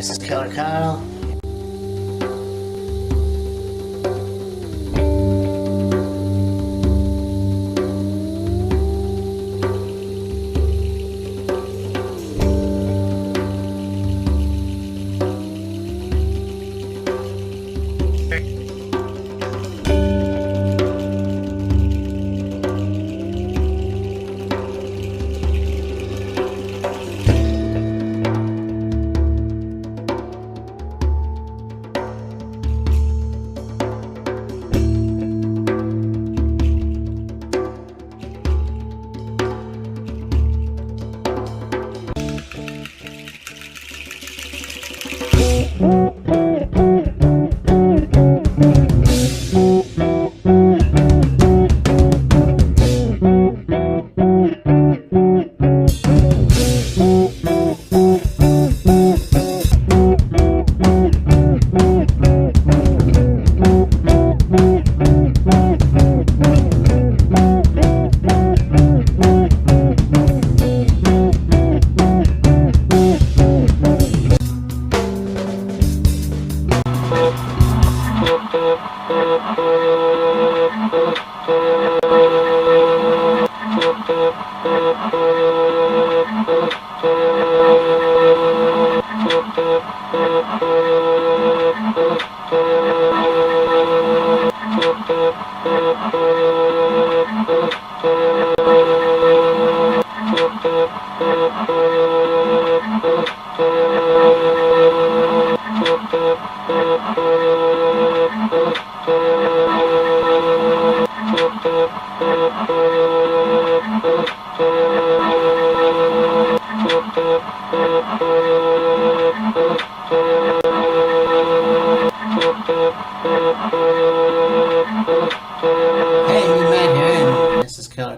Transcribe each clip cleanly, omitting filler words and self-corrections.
This is Killer Kyle.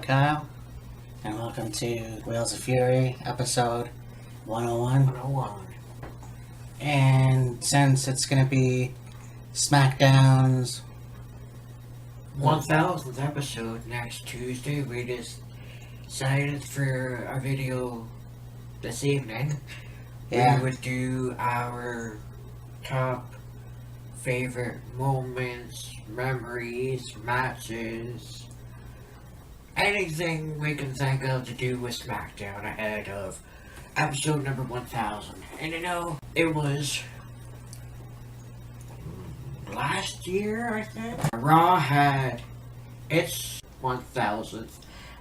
Kyle, and welcome to Wheels of Fury, episode 101. And since it's going to be Smackdown's 1000th episode next Tuesday, we decided for our video this evening, we would do our top favorite moments, memories, matches, anything we can think of to do with Smackdown ahead of episode number 1000. And you know, it was last year, I think, Raw had its 1000th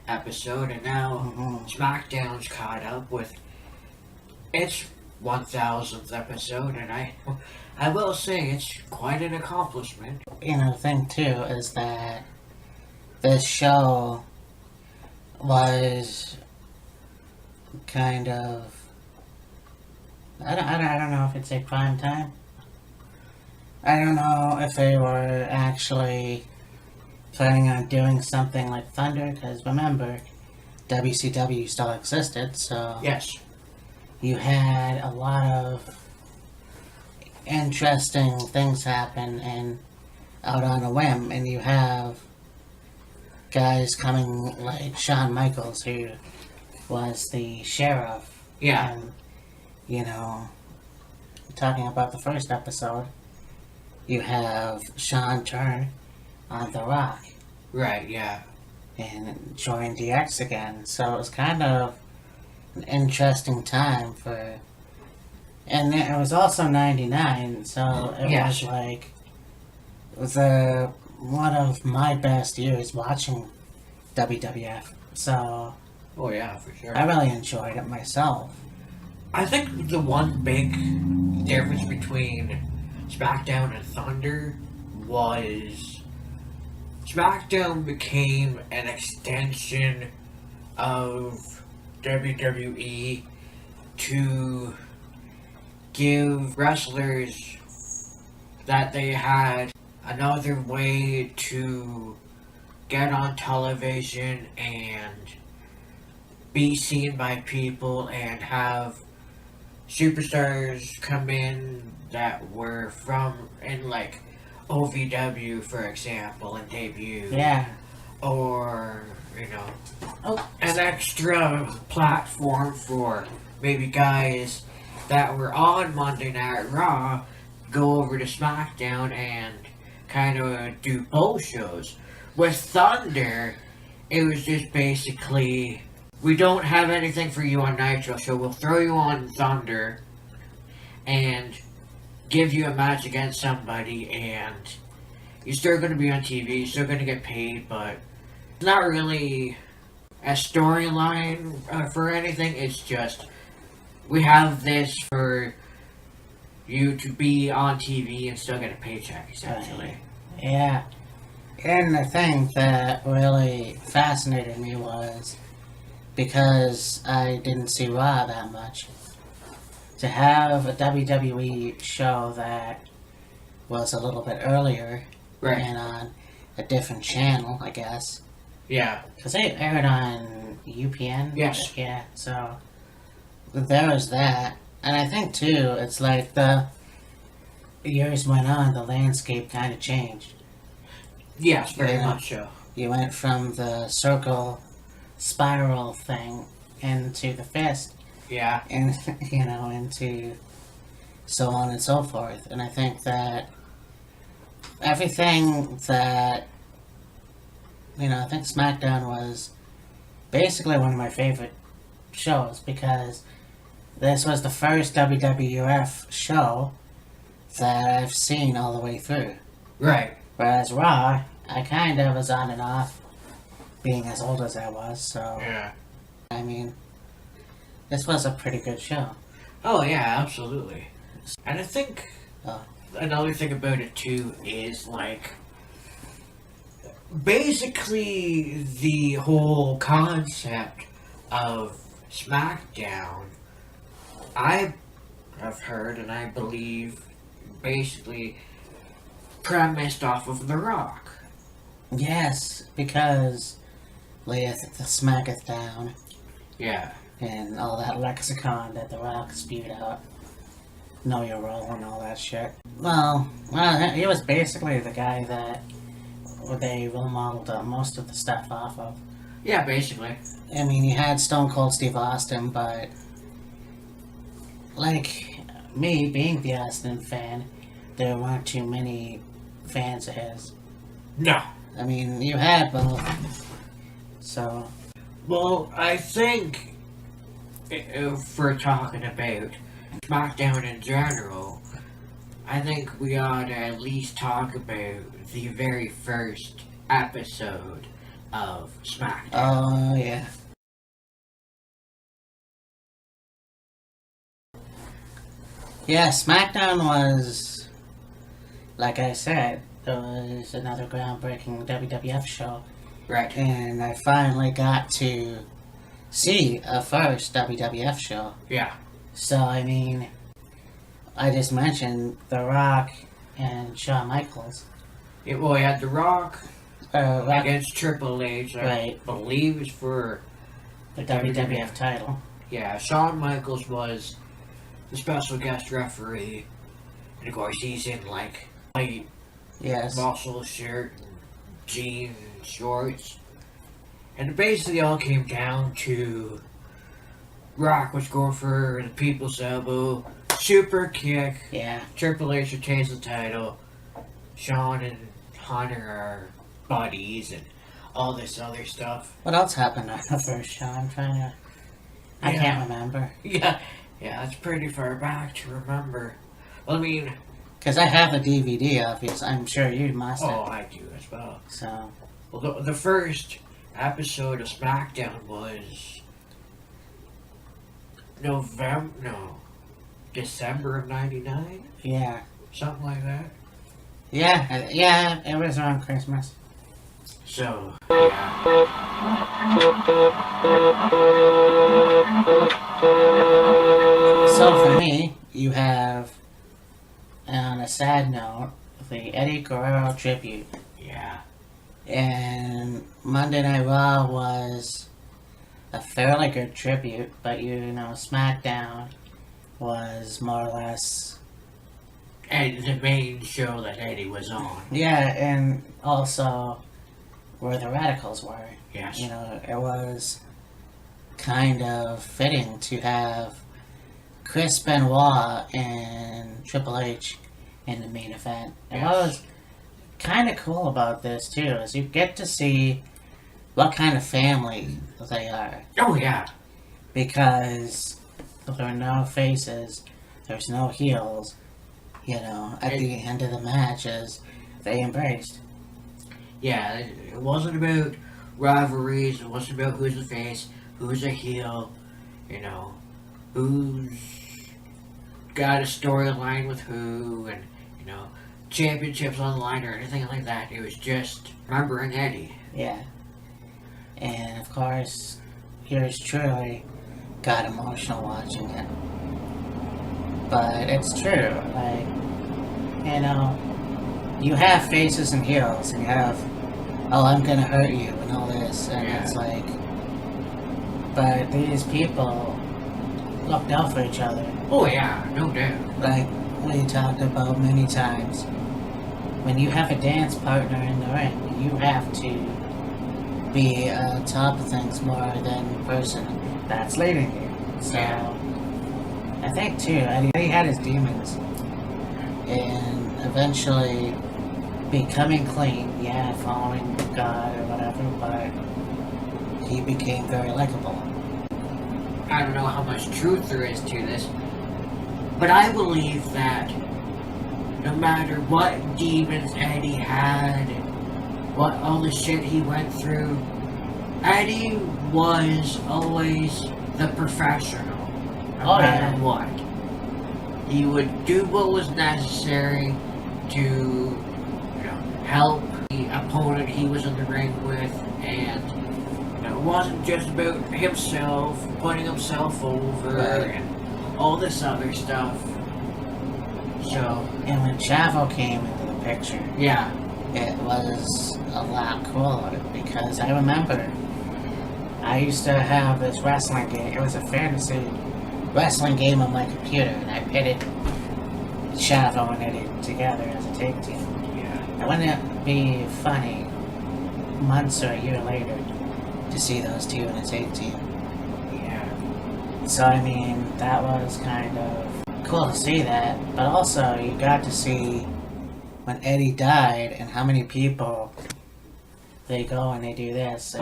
episode, and now SmackDown's caught up with its 1000th episode, and I will say it's quite an accomplishment. You know, the thing too is that this show was kind of, I don't know if it's a prime time. I don't know if they were actually planning on doing something like Thunder, because remember, WCW still existed, so yes, you had a lot of interesting things happen and out on a whim, and you have guys coming like Shawn Michaels, who was the sheriff. Yeah. And, you know, talking about the first episode, you have Sean turn on The Rock. Right, yeah. And join DX again. So it was kind of an interesting time for... And it was also 99, so it was like... It was one of my best years watching WWF. So... Oh yeah, for sure. I really enjoyed it myself. I think the one big difference between SmackDown and Thunder was SmackDown became an extension of WWE to give wrestlers that they had another way to get on television and be seen by people and have superstars come in that were from, in like OVW, for example, and debut. Yeah. Or, you know, an extra platform for maybe guys that were on Monday Night Raw go over to SmackDown and kind of do both shows. With Thunder, it was just basically, we don't have anything for you on Nitro, so we'll throw you on Thunder and give you a match against somebody, and you're still going to be on TV, you're still going to get paid, but it's not really a storyline for anything. It's just, we have this for you to be on TV and still get a paycheck, essentially. Yeah. And the thing that really fascinated me was, because I didn't see Raw that much, to have a WWE show that was a little bit earlier and on a different channel, I guess. Yeah. Because they aired on UPN. Yes. Yeah, so there was that. And I think, too, it's like the years went on, the landscape kind of changed. Yes, very much so. You went from the circle spiral thing into the fist. Yeah. And, into so on and so forth. And I think that everything that, I think SmackDown was basically one of my favorite shows, because this was the first WWF show that I've seen all the way through. Right. Whereas Raw, I kind of was on and off, being as old as I was, so... Yeah. I mean, this was a pretty good show. Oh, yeah, absolutely. And I think another thing about it, too, is, basically the whole concept of SmackDown, I have heard and I believe basically premised off of The Rock. Yes, because layeth the smacketh down. Yeah. And all that lexicon that The Rock spewed out. Know your role and all that shit. Well, he was basically the guy that they role modeled most of the stuff off of. Yeah, basically. I mean, you had Stone Cold Steve Austin, but me being the Austin fan, there weren't too many fans of his. No. I mean, you had both. So. Well, I think if we're talking about SmackDown in general, I think we ought to at least talk about the very first episode of SmackDown. Oh, yeah. Yeah, SmackDown was, like I said, it was another groundbreaking WWF show. Right. And I finally got to see a first WWF show. Yeah. So, I mean, I just mentioned The Rock and Shawn Michaels. Yeah, well, we had The Rock Rock against Triple H, I believe is for the WWF title. Yeah, Shawn Michaels was the special guest referee. And of course, he's in, white muscle shirt and jeans and shorts. And it basically all came down to Rock was going for the People's Elbow, super kick. Yeah. Triple H retains the title. Shawn and Hunter are buddies and all this other stuff. What else happened on the first show? I can't remember. Yeah, that's pretty far back to remember. Well, I mean... Because I have the DVD of it, I'm sure you must have. Oh, I do as well. So... Well, the first episode of SmackDown was... December of 99? Yeah. Something like that. Yeah, it was around Christmas. So, yeah. So for me, you have, on a sad note, the Eddie Guerrero tribute. Yeah. And Monday Night Raw was a fairly good tribute, but SmackDown was more or less... And the main show that Eddie was on. Yeah, and also where the Radicals were. Yes. It was kind of fitting to have Chris Benoit and Triple H in the main event. And what was kind of cool about this too is you get to see what kind of family they are. Oh yeah. Because there are no faces, there's no heels. You know, at the end of the matches, they embraced. Yeah, it wasn't about rivalries. It wasn't about who's the face, who's a heel. You know, who's got a storyline with who, and you know, championships on the line or anything like that. It was just remembering Eddie. Yeah. And of course, yours truly got emotional watching it. But it's true, like, you know, you have faces and heels, and you have, oh, I'm gonna hurt you, and all this, and it's like, but these people looked out for each other. Oh yeah, no doubt. Like we talked about many times, when you have a dance partner in the ring, you have to be on top of things more than the person that's leading you. So, I think too, Eddie had his demons, and eventually becoming clean, following God or whatever, but he became very likable. I don't know how much truth there is to this, but I believe that no matter what demons Eddie had, what all the shit he went through, Eddie was always the professional. No matter what. He would do what was necessary to, you know, help the opponent he was in the ring with, and you know, it wasn't just about himself, putting himself over, and all this other stuff. So, and when Chavo came into the picture, it was a lot cooler, because I remember I used to have this wrestling game. It was a fantasy wrestling game on my computer, and I pitted Chavo and Eddie together as a tag team. And wouldn't it be funny, months or a year later, to see those two in a tag team? So I mean, that was kind of cool to see that, but also you got to see when Eddie died and how many people they go and they do this.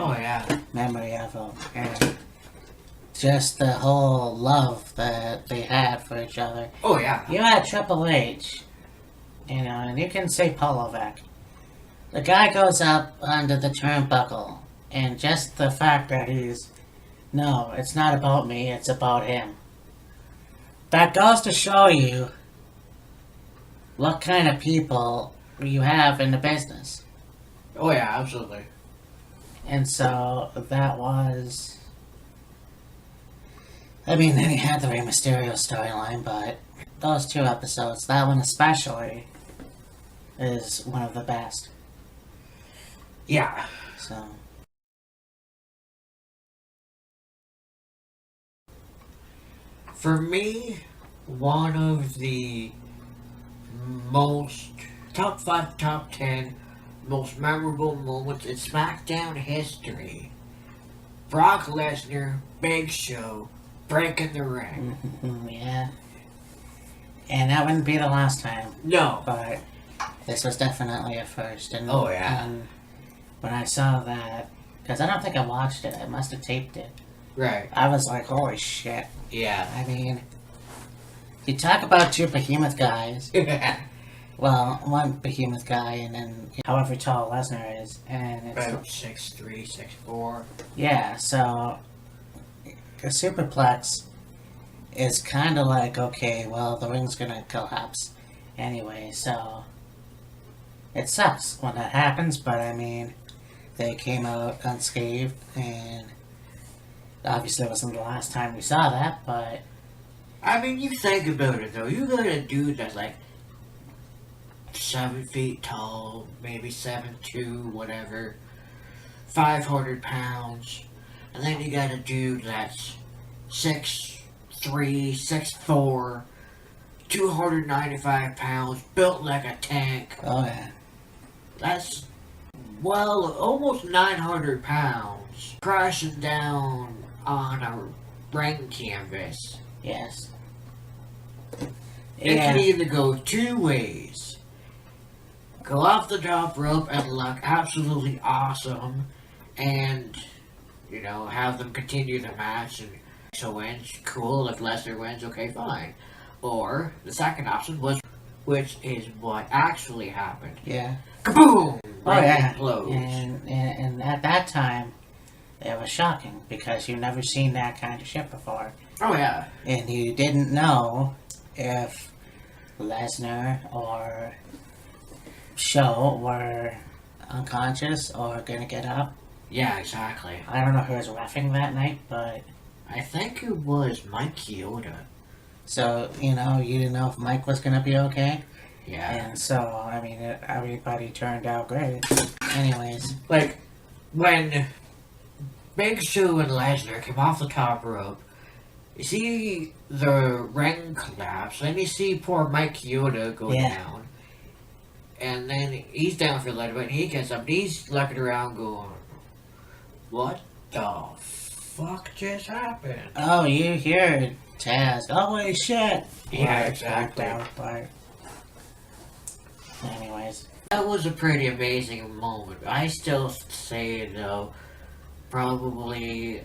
Memory of him. And just the whole love that they had for each other. You had Triple H, you know, and you can say Polovac. The guy goes up under the turnbuckle, and just the fact that no, it's not about me, it's about him. That goes to show you what kind of people you have in the business. Oh yeah, absolutely. And so that was, I mean, then he had the Rey Mysterio storyline, but those two episodes, that one especially, is one of the best. Yeah. So. For me, one of the most top 5, top 10 most memorable moments in SmackDown history. Brock Lesnar, Big Show, breaking the ring. Yeah. And that wouldn't be the last time. No. But this was definitely a first. And, oh, yeah. And when I saw that, because I don't think I watched it, I must have taped it. Right. I was like, holy shit. Yeah. I mean, you talk about two behemoth guys. Well, one behemoth guy, and then however tall Lesnar is, and it's about 6'3", 6'4". Yeah, so a superplex is kind of like, okay, well, the ring's gonna collapse anyway, so it sucks when that happens, but I mean, they came out unscathed, and obviously it wasn't the last time we saw that, but I mean, you think about it though, you got a dude that's like 7 feet tall, maybe 7'2", whatever, 500 pounds, and then you got a dude that's 6'3", 6'4", 295 pounds, built like a tank. Oh yeah. That's, well, almost 900 pounds, crashing down on a ring canvas. Yes. It Yeah. can either go two ways. Go off the top rope and look absolutely awesome, and, you know, have them continue the match, and so wins, cool, if Lesnar wins, okay, fine. Or, the second option was, which is what actually happened. Yeah. Kaboom! Oh yeah. Implodes. And at that time, it was shocking because you've never seen that kind of shit before. Oh yeah. And you didn't know if Lesnar or Show were unconscious or gonna get up. Yeah, exactly. I don't know who was reffing that night, but I think it was Mike Chioda. so, you know, you didn't know if Mike was gonna be okay. Yeah. And so, I mean, everybody turned out great. Anyways, Like, when Big Show and Lesnar came off the top rope, you see the ring collapse, then you see poor Mike Chioda go Yeah. down. And then he's down for a little bit, and he gets up, and he's looking around going, what the fuck just happened? oh, you hear Taz, oh wait, shit. Yeah, Right, exactly. backed out, but anyways, That was a pretty amazing moment. I still say, though, probably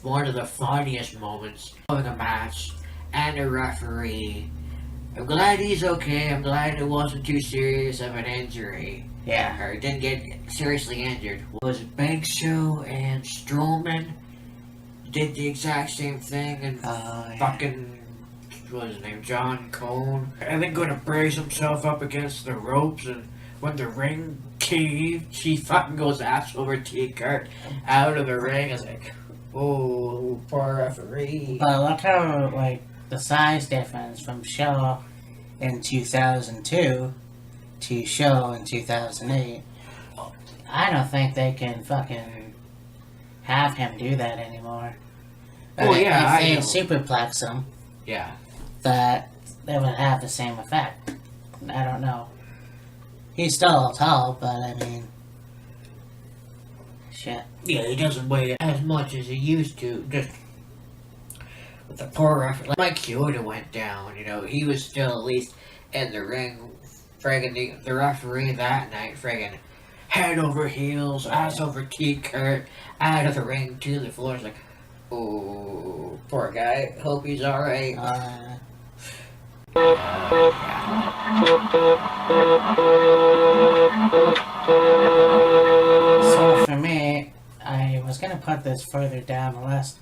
one of the funniest moments of a match and a referee. I'm glad he's okay. I'm glad it wasn't too serious of an injury. yeah. Or didn't get seriously injured. Was Big Show and Strowman did the exact same thing, and Yeah. fucking, what was his name, John Cone, and then going to brace himself up against the ropes, and when the ring caved, he fucking goes ass over T-Kurt out of the ring. I was like, oh, poor referee. But look how, like, the size difference from Show in 2002 to Show in 2008. I don't think they can fucking have him do that anymore. Oh, yeah, if they I know. superplex him, Yeah. that they would have the same effect. I don't know. He's still tall, but I mean, shit. Yeah, he doesn't weigh as much as he used to. Just with the poor referee. Like Mike Chioda went down, you know, he was still at least in the ring. Friggin' the referee that night, friggin' head over heels, ass over T-Kurt, out of the ring to the floor. It's like, oh, poor guy. Hope he's alright. So for me, I was gonna put this further down the list.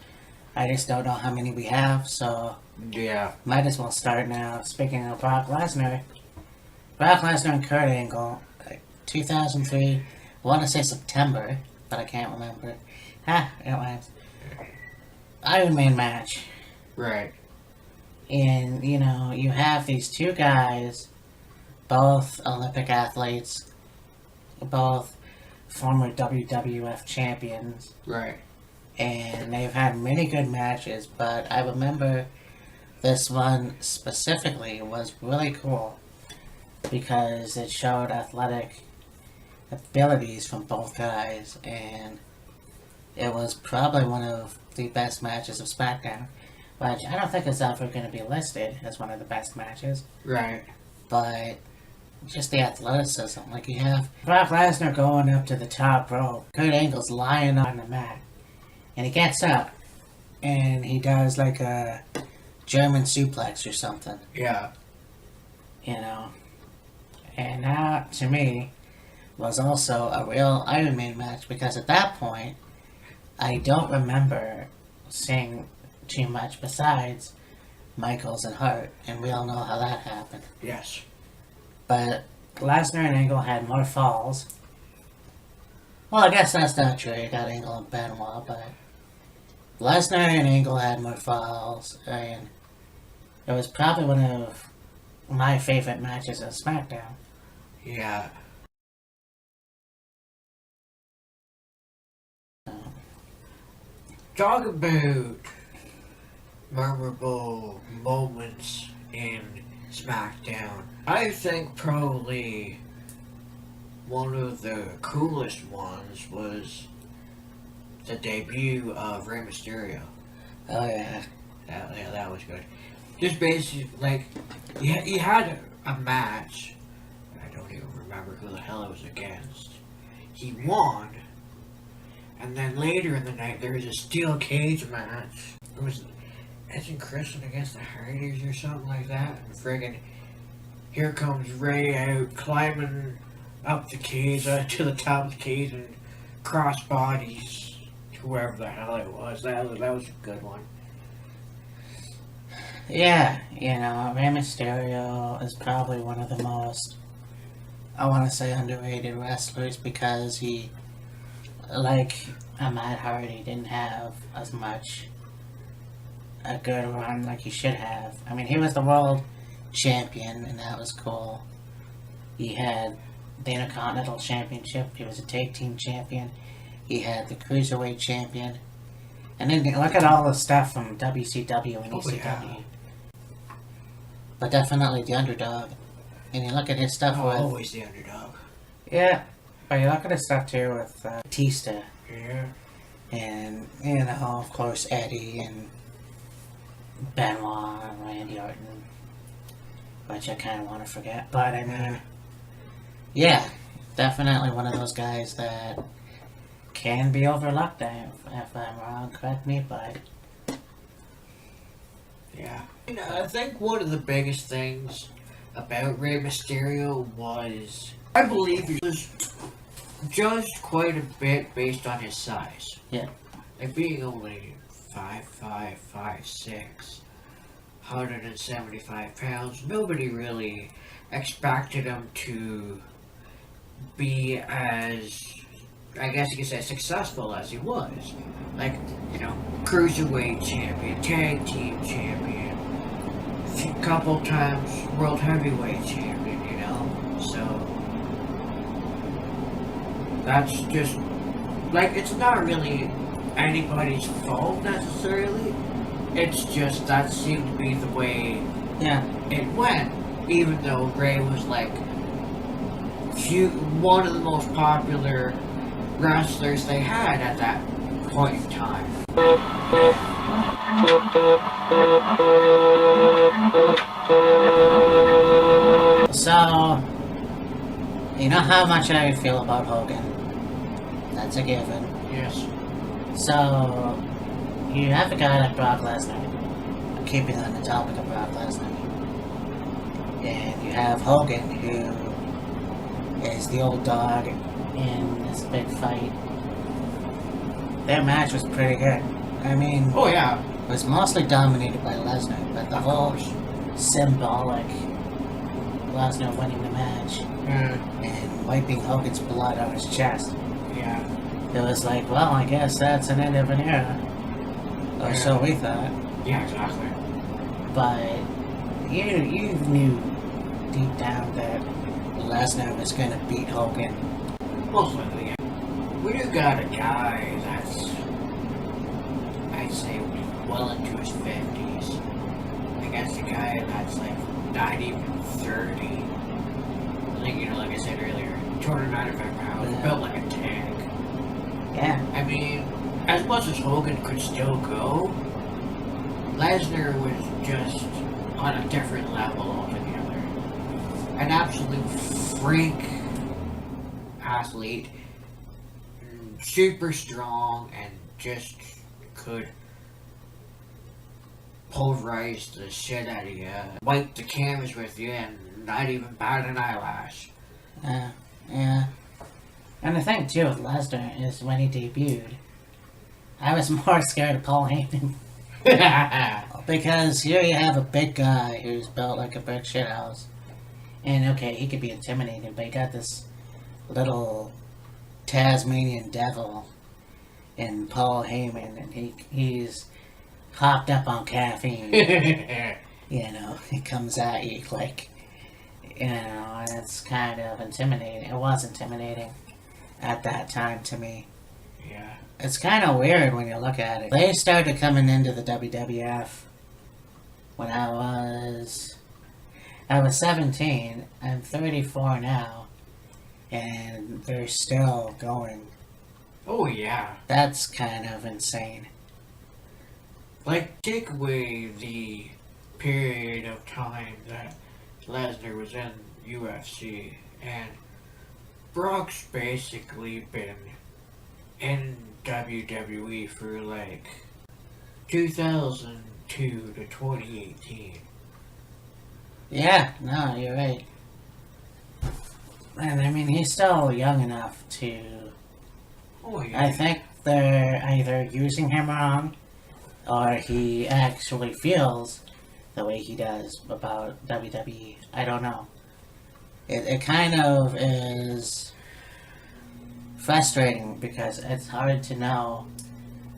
I just don't know how many we have, so Yeah. might as well start now. Speaking of Brock Lesnar and Kurt Angle, 2003. I want to say September, but I can't remember. It was Iron Man match. Right. And, you know, you have these two guys, both Olympic athletes, both former WWF champions, Right. and they've had many good matches, but I remember this one specifically was really cool because it showed athletic abilities from both guys, and it was probably one of the best matches of SmackDown. Which I don't think it's ever going to be listed as one of the best matches, Right. but just the athleticism. Like you have Brock Lesnar going up to the top rope, Kurt Angle's lying on the mat, and he gets up and he does like a German suplex or something, Yeah. you know. And that, to me, was also a real Iron Man match because at that point, I don't remember seeing too much besides Michaels and Hart, and we all know how that happened. Yes. But Lesnar and Angle had more falls. Well, I guess that's not true. You got Angle and Benoit, but Lesnar and Angle had more falls, and it was probably one of my favorite matches of SmackDown. Yeah. Talk about memorable moments in SmackDown. I think probably one of the coolest ones was the debut of Rey Mysterio. Oh yeah. That was good. Just basically, like, He had a match. I don't even remember who the hell it was against. He won. And then later in the night, there was a steel cage match. It was Edge and Christian against the Hardys or something like that. And friggin', here comes Rey out, climbing up the cage, to the top of the cage, and cross bodies whoever the hell it was. That was a good one. Yeah, Rey Mysterio is probably one of the most, I want to say, underrated wrestlers because he, like Matt Hardy, didn't have as much a good run like he should have. I mean, he was the world champion, and that was cool. He had the Intercontinental Championship. He was a tag team champion. He had the Cruiserweight champion. And then look at all the stuff from WCW and ECW. Yeah. But definitely the underdog. And you look at his stuff with... Always the underdog. Yeah. But you look at his stuff too with Batista. Yeah. And, of course, Eddie and Benoit and Randy Orton. Which I kind of want to forget. But, I mean... Yeah. Definitely one of those guys that can be overlooked. If I'm wrong, correct me, but... Yeah. I think one of the biggest things about Rey Mysterio was, I believe he was judged quite a bit based on his size. Yeah. Like being only 5'5", 5'6", 175 pounds, nobody really expected him to be as, I guess you could say, successful as he was. Like, Cruiserweight champion, tag team champion, a couple times World Heavyweight champion, So, that's just, like, it's not really anybody's fault necessarily. It's just that seemed to be the way it went. Even though Rey was, like, one of the most popular wrestlers they had at that point in time. So, you know how much I feel about Hogan. That's a given. Yes. So, you have a guy like Brock Lesnar, keeping on the topic of Brock Lesnar. And you have Hogan, who is the old dog in this big fight. Their match was pretty good. I mean, Oh yeah. it was mostly dominated by Lesnar, but the whole symbolic Lesnar winning the match and wiping Hogan's blood on his chest. Yeah. It was like, well, I guess that's an end of an era. Or so we thought. Yeah, exactly. But you knew deep down that Lesnar was going to beat Hogan. Most likely, yeah. When you got a guy that's, I'd say, well into his 50s, against a guy that's like not even 30, I think, like I said earlier, 295 pounds, built like a tank. Yeah. I mean, as much as Hogan could still go, Lesnar was just on a different level altogether. An absolute freak athlete, super strong, and just could pulverize the shit out of you, wipe the canvas with you, and not even bat an eyelash. Yeah. And the thing, too, with Lesnar is when he debuted, I was more scared of Paul Heyman. Because here you have a big guy who's built like a brick shithouse. And okay, he could be intimidating, but you got this little Tasmanian devil in Paul Heyman, and he's hopped up on caffeine. He comes at you like, and it's kind of intimidating. It was intimidating at that time to me. Yeah. It's kind of weird when you look at it. They started coming into the WWF when I was 17. I'm 34 now, and they're still going. Oh, yeah. That's kind of insane. Like, take away the period of time that Lesnar was in UFC, and Brock's basically been in WWE for like 2002 to 2018. Yeah, no, you're right. And I mean, he's still young enough to. Oh yeah. I think they're either using him wrong, or he actually feels the way he does about WWE. I don't know. It kind of is frustrating because it's hard to know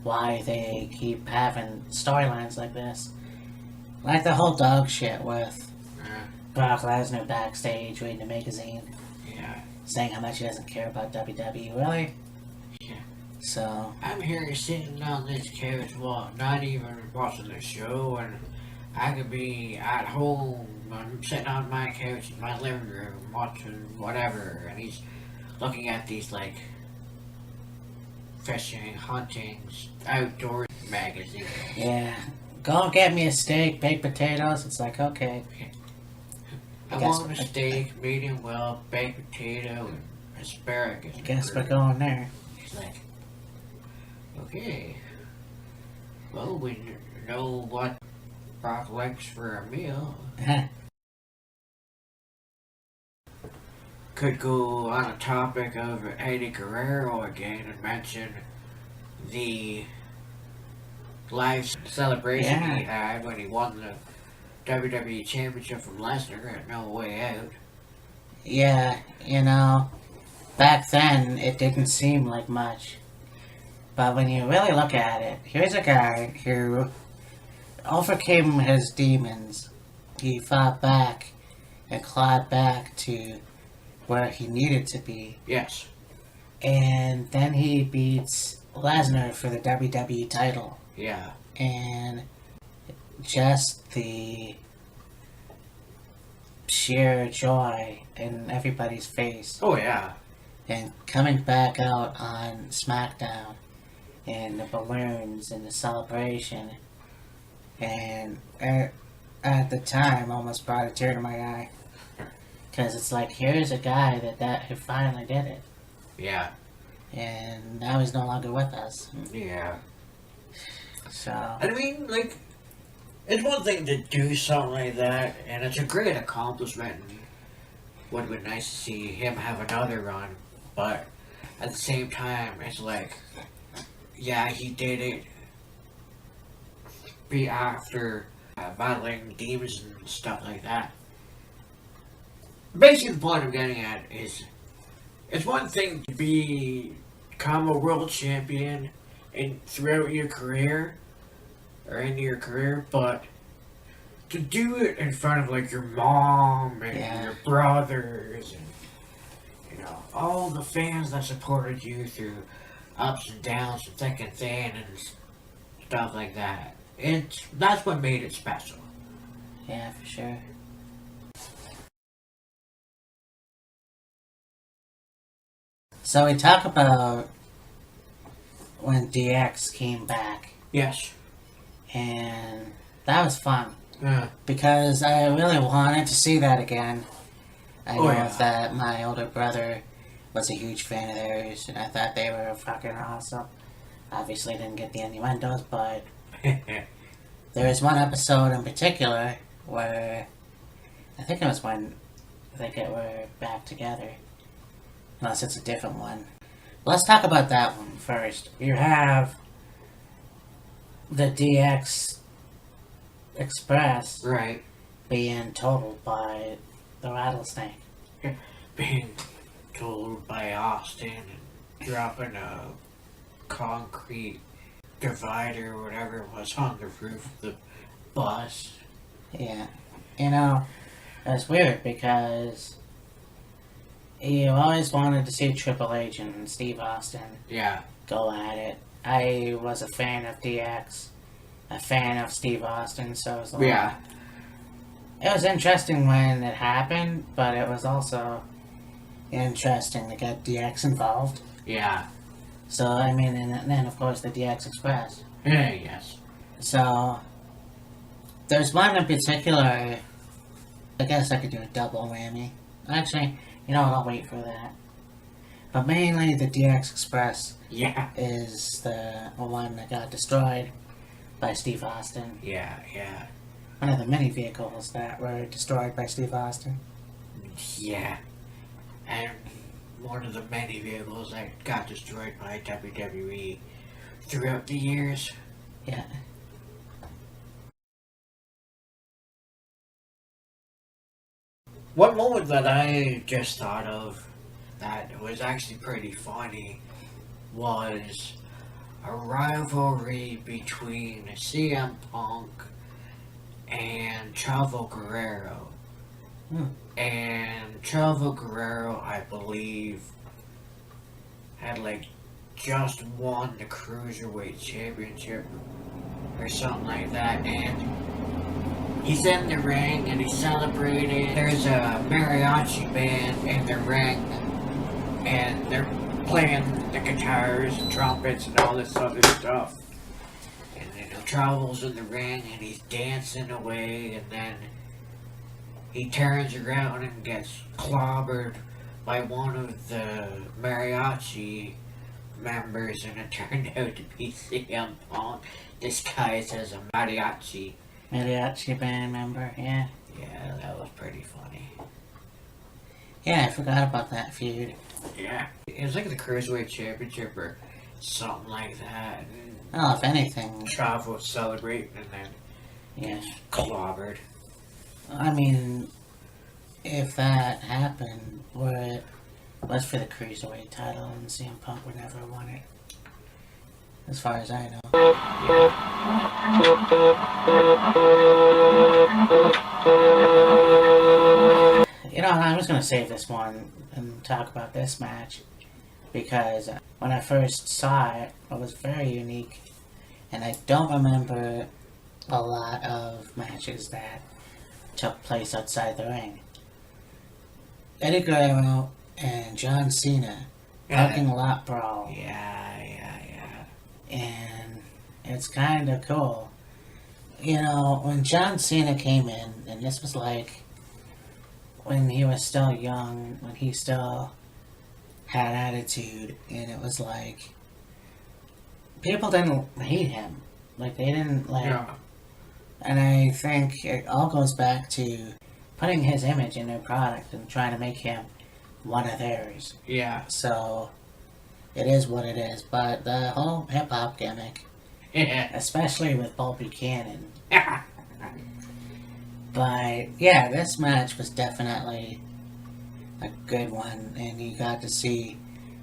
why they keep having storylines like this. Like the whole dog shit with Brock Lesnar backstage reading a magazine Yeah. saying how much he doesn't care about WWE. Really? Yeah. So, I'm here sitting on this couch while not even watching the show, and I could be at home. I'm sitting on my couch in my living room watching whatever, and he's looking at these like fishing, hunting, outdoor magazines. yeah. Go get me a steak, baked potatoes. It's like, okay. I want a steak, medium well, baked potato, and asparagus. I guess we're going there. He's like, okay. Well, we know what Brock likes for a meal. Could go on a topic of Eddie Guerrero again and mention the live celebration he had when he won the WWE Championship from Lesnar at No Way Out. Yeah, you know, back then it didn't seem like much. But when you really look at it, here's a guy who overcame his demons. He fought back and clawed back to where he needed to be. Yes. And then he beats Lesnar for the WWE title. Yeah. And just the sheer joy in everybody's face. Oh, yeah. And coming back out on Smackdown, and the balloons and the celebration, and at the time almost brought a tear to my eye, because it's like, here's a guy who finally did it, Yeah. and now he's no longer with us. Yeah. So I mean, like, it's one thing to do something like that, and it's a great accomplishment, and would have been nice to see him have another run, but at the same time, it's like, yeah, he did it be after battling demons and stuff like that. Basically, the point I'm getting at is, it's one thing to become a world champion throughout your career, or in your career, but to do it in front of like your mom and your brothers and all the fans that supported you through ups and downs and thick and thin and stuff like that. That's what made it special. yeah, for sure. So we talk about when DX came back, Yes. and that was fun. Yeah. Because I really wanted to see that again. I know yeah. that my older brother was a huge fan of theirs, and I thought they were fucking awesome. Obviously didn't get the innuendos, but there was one episode in particular where I think it was when they were back together. Unless it's a different one. Let's talk about that one first. You have the DX Express Right. being totaled by the rattlesnake. Being told by Austin and dropping a concrete divider or whatever it was on the roof of the bus. Yeah. You know, it's weird because you always wanted to see Triple H and Steve Austin Yeah. go at it. I was a fan of DX, a fan of Steve Austin, so it was like, Yeah. it was interesting when it happened, but it was also interesting to get DX involved. Yeah. So, I mean, and then of course the DX Express. Yeah, yes. So, There's one in particular. I guess I could do a double whammy. Actually, you know what? I'll wait for that. But mainly the DX Express Yeah. is the one that got destroyed by Steve Austin. Yeah. One of the many vehicles that were destroyed by Steve Austin. Yeah. And one of the many vehicles that got destroyed by WWE throughout the years. Yeah. One moment that I just thought of that was actually pretty funny was a rivalry between CM Punk and Chavo Guerrero. And Chavo Guerrero, I believe, had like just won the Cruiserweight Championship or something like that, and he's in the ring and he's celebrating. There's a mariachi band in the ring and they're playing the guitars and trumpets and all this other stuff. And then Chavo's in the ring and he's dancing away, and then he turns around and gets clobbered by one of the mariachi members, and it turned out to be CM Punk disguised as a mariachi band member, yeah. Yeah, that was pretty funny. Yeah, I forgot about that feud. Yeah. It was like the Cruiserweight Championship or something like that. And Well, if anything, Chavo was celebrating and then yeah. clobbered. I mean, if that happened, where it was for the Cruiserweight title and CM Punk would never won it. As far as I know. You know, I was going to save this one and talk about this match because when I first saw it, it was very unique, and I don't remember a lot of matches that took place outside the ring. Eddie Guerrero and John Cena, parking lot brawl. Yeah. And it's kind of cool. You know, when John Cena came in, and this was like when he was still young, when he still had attitude, and it was like people didn't hate him. Like, they didn't, like... Yeah. And I think it all goes back to putting his image in their product and trying to make him one of theirs. Yeah. So, it is what it is. But the whole hip-hop gimmick, especially with Paul Buchanan. But, yeah, this match was definitely a good one. And you got to see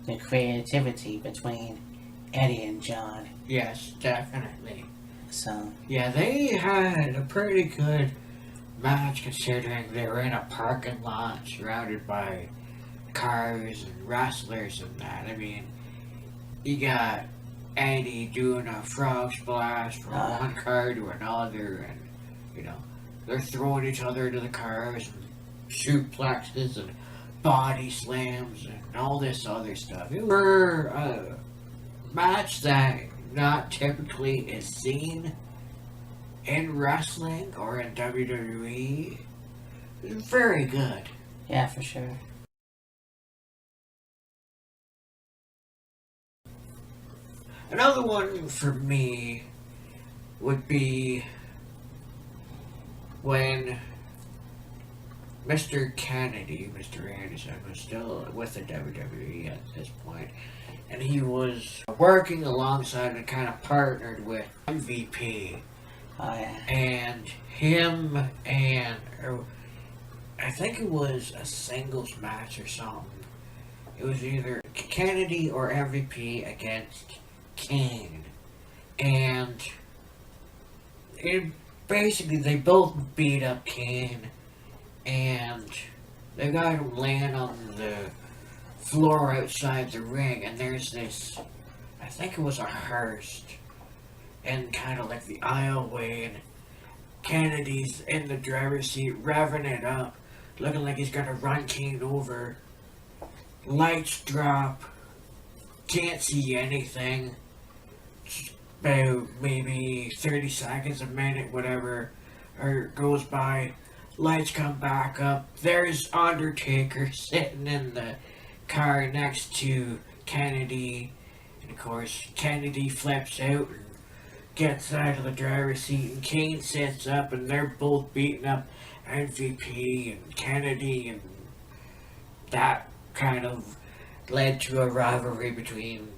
the creativity between Eddie and John. Yes, definitely. So, Yeah, they had a pretty good match considering they were in a parking lot surrounded by cars and wrestlers and that. I mean, you got Eddie doing a frog splash from one car to another, and, you know, they're throwing each other into the cars and suplexes and body slams and all this other stuff. It were a match that not typically is seen in wrestling or in WWE. It's very good. yeah, for sure. Another one for me would be when Mr. Kennedy, Mr. Anderson, was still with the WWE at this point, and he was working alongside and kind of partnered with MVP. Oh, yeah. And him and, I think it was a singles match or something. It was either Kennedy or MVP against Kane. And basically they both beat up Kane, and they got him laying on the floor outside the ring, and there's this, I think it was a hearse, and kind of like the aisleway, and Kennedy's in the driver's seat, revving it up, looking like he's gonna run Kane over. Lights drop, can't see anything. About maybe 30 seconds, a minute, whatever, or goes by, lights come back up. There's Undertaker sitting in the car next to Kennedy. And of course, Kennedy flips out and gets out of the driver's seat, and Kane sits up, and they're both beating up MVP and Kennedy, and that kind of led to a rivalry between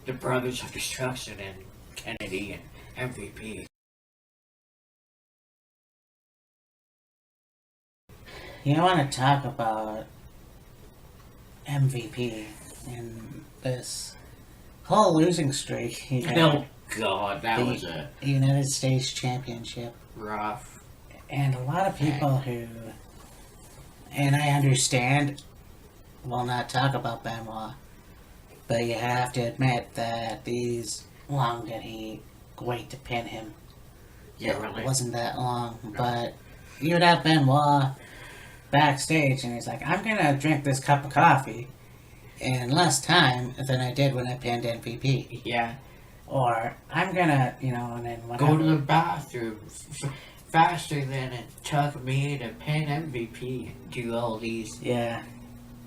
the Brothers of Destruction and Kennedy and MVP. You want to talk about MVP and this whole losing streak he had. Oh God, that was a United States Championship. rough. And a lot of people who, and I understand, will not talk about Benoit, but you have to admit that these long did he wait to pin him. Yeah, really. It wasn't that long, but you'd have Benoit backstage, and he's like, I'm gonna drink this cup of coffee in less time than I did when I pinned MVP. Yeah. Or, I'm gonna, and then whatever. Go to the bathroom faster than it took me to pin MVP and do all these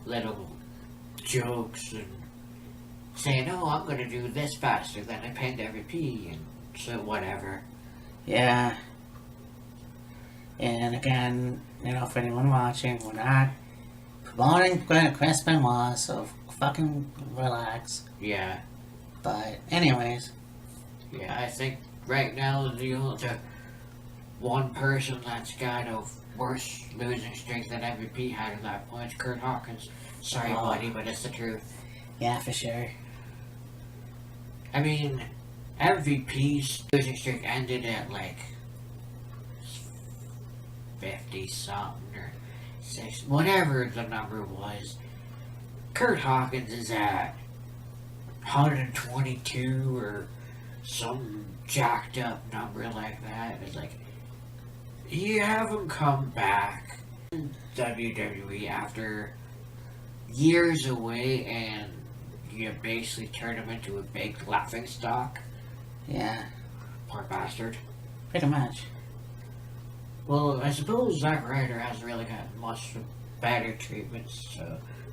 little jokes and saying, oh, I'm gonna do this faster than I pinned MVP, and so whatever. Yeah. And again, for anyone watching, we're not promoting Chris Benoit, so fucking relax. Yeah. But anyways. Yeah, I think right now the one person that's got a worse losing streak than MVP had at that point is Kurt Hawkins. Sorry, buddy, but it's the truth. Yeah, for sure. I mean, MVP's losing streak ended at like 50 something or 6, whatever the number was. Kurt Hawkins is at 122 or some jacked up number like that. It's like, you have him come back in WWE after years away, and you basically turn him into a big laughing stock. Yeah. Poor bastard. Pretty much. Well, I suppose Zack Ryder hasn't really got much better treatments,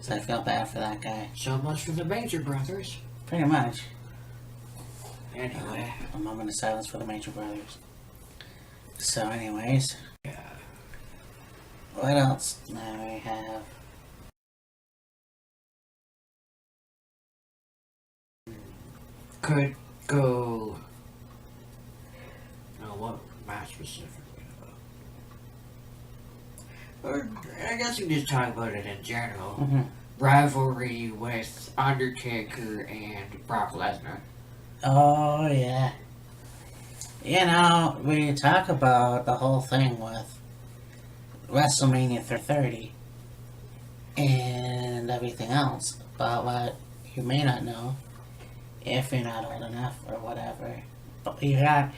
So I feel bad for that guy. so much for the Major Brothers. Pretty much. Anyway. A moment of silence for the Major Brothers. So anyways. Yeah. What else now we have? Could go... No, what match specifically? Or, I guess we can just talk about it in general. Mm-hmm. Rivalry with Undertaker and Brock Lesnar. Oh, yeah. We talk about the whole thing with WrestleMania 30 and everything else, but what you may not know, if you're not old enough or whatever, but you got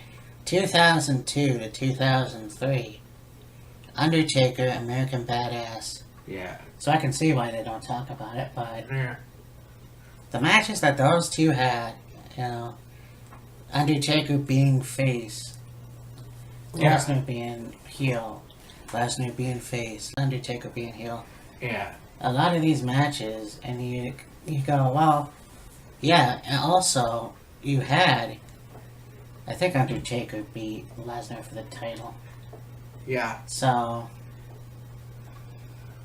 2002 to 2003, Undertaker, American Badass. Yeah. So I can see why they don't talk about it, but Yeah. the matches that those two had, Undertaker being face, Yeah. Lesnar being heel, Lesnar being face, Undertaker being heel. Yeah. A lot of these matches, and you go, well, yeah, and also, you had, I think Undertaker beat Lesnar for the title. Yeah. So,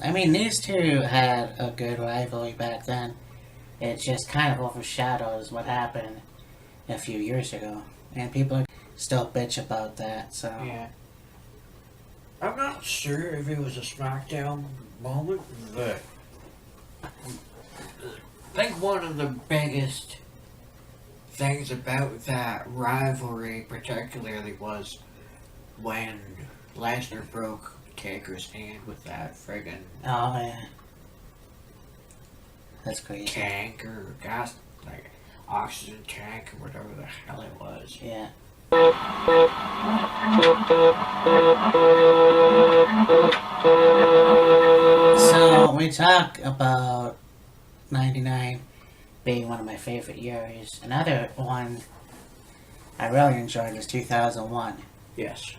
I mean, these two had a good rivalry back then. It just kind of overshadows what happened a few years ago. And people still bitch about that, so... Yeah. I'm not sure if it was a Smackdown moment, but I think one of the biggest things about that rivalry particularly was when Lesnar broke Taker's hand with that friggin' Oh, yeah. That's crazy. tank or gas, like oxygen tank or whatever the hell it was. Yeah. So, we talk about 99 being one of my favorite years. Another one I really enjoyed was 2001. Yes.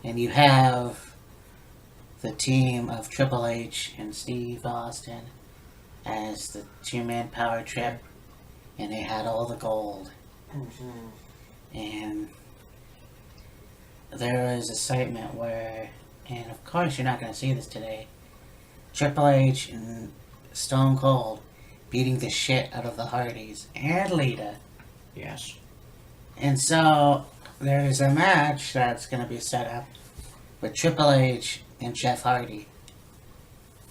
And you have the team of Triple H and Steve Austin as the two-man power trip, and they had all the gold. And there was a segment where, and of course you're not going to see this today, Triple H and Stone Cold beating the shit out of the Hardys and Lita. Yes. And so there's a match that's going to be set up with Triple H and Jeff Hardy.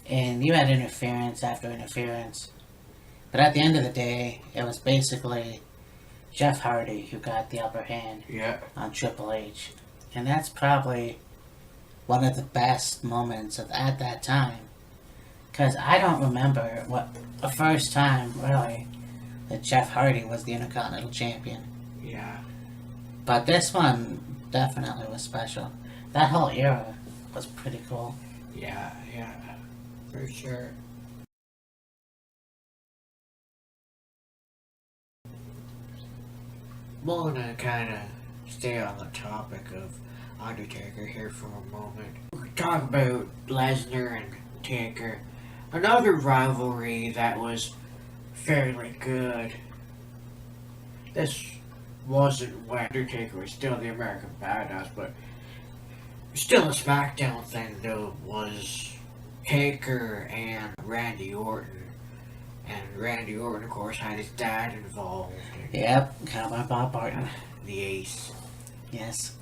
And you had interference after interference. But at the end of the day, it was basically Jeff Hardy who got the upper hand on Triple H. And that's probably one of the best moments at that time. Because I don't remember what the first time, really, that Jeff Hardy was the Intercontinental Champion. Yeah. But this one definitely was special. That whole era was pretty cool. Yeah, for sure. I'm gonna kind of stay on the topic of Undertaker here for a moment. We're talking about Lesnar and Taker. Another rivalry that was fairly good. This wasn't when Undertaker was still the American Badass, but still a Smackdown thing though, was Taker and Randy Orton. And Randy Orton, of course, had his dad involved. Yep, Cowboy Bob Barton. The ace. Yes.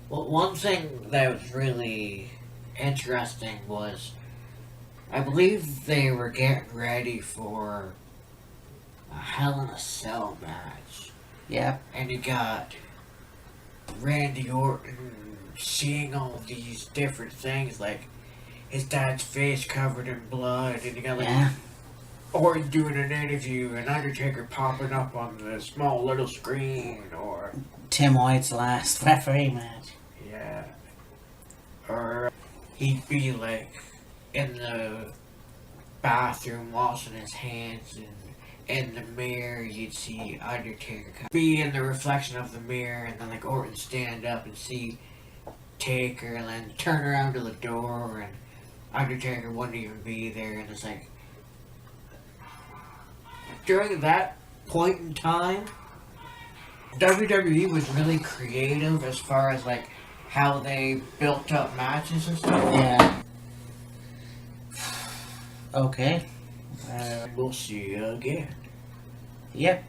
Well, one thing that was really interesting was, I believe they were getting ready for a Hell in a Cell match. Yep. And you got Randy Orton seeing all these different things, like his dad's face covered in blood, and you got like Orton doing an interview, and Undertaker popping up on the small little screen, or Tim White's last referee match. Yeah. Or he'd be like in the bathroom washing his hands, and in the mirror you'd see Undertaker be in the reflection of the mirror, and then like Orton stand up and see Taker, and then turn around to the door, and Undertaker wouldn't even be there. And it's like, during that point in time, WWE was really creative as far as like how they built up matches and stuff. Yeah. Okay. We'll see you again. Yep.